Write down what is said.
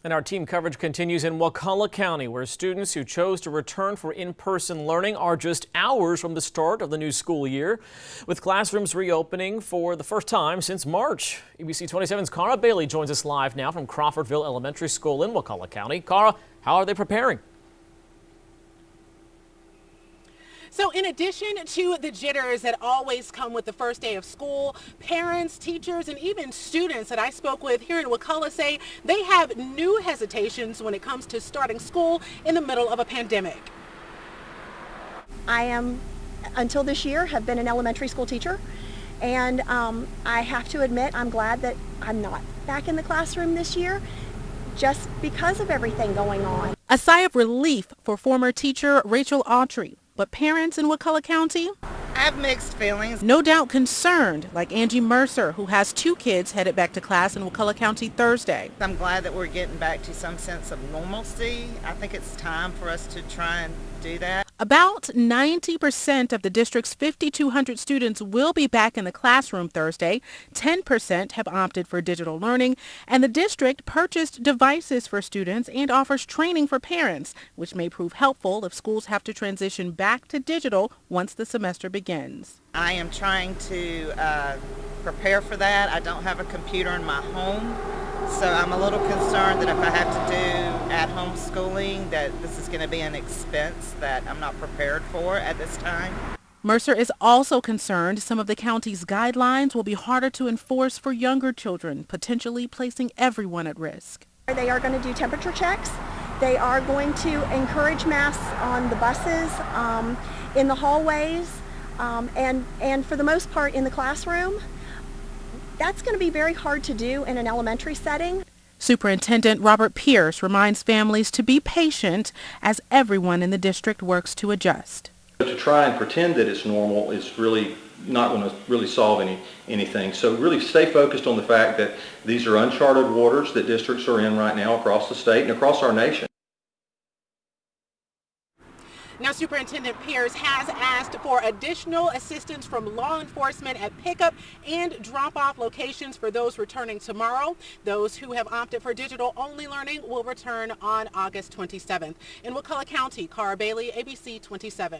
And our team coverage continues in Wakulla County, where students who chose to return for in-person learning are just hours from the start of the new school year, with classrooms reopening for the first time since March. ABC 27's Cara Bailey joins us live now from Crawfordville Elementary School in Wakulla County. Cara, how are they preparing? So in addition to the jitters that always come with the first day of school, parents, teachers, and even students that I spoke with here in Wakulla say they have new hesitations when it comes to starting school in the middle of a pandemic. I am, until this year, have been an elementary school teacher, and I have to admit I'm glad that I'm not back in the classroom this year just because of everything going on. A sigh of relief for former teacher Rachel Autry. But parents in Wakulla County? I have mixed feelings. No doubt concerned, like Angie Mercer, who has 2 kids headed back to class in Wakulla County Thursday. I'm glad that we're getting back to some sense of normalcy. I think it's time for us to try and do that. About 90% of the district's 5,200 students will be back in the classroom Thursday. 10% have opted for digital learning, and the district purchased devices for students and offers training for parents, which may prove helpful if schools have to transition back to digital once the semester begins. I am trying to prepare for that. I don't have a computer in my home, so I'm a little concerned that if I have to do at-home schooling, that this is going to be an expense that I'm not prepared for at this time. Mercer is also concerned some of the county's guidelines will be harder to enforce for younger children, potentially placing everyone at risk. They are going to do temperature checks. They are going to encourage masks on the buses, in the hallways, and for the most part in the classroom. That's going to be very hard to do in an elementary setting. Superintendent Robert Pierce reminds families to be patient as everyone in the district works to adjust. To try and pretend that it's normal is really not going to really solve anything. So really stay focused on the fact that these are uncharted waters that districts are in right now across the state and across our nation. Now, Superintendent Pierce has asked for additional assistance from law enforcement at pickup and drop-off locations for those returning tomorrow. Those who have opted for digital-only learning will return on August 27th. In Wakulla County, Cara Bailey, ABC 27.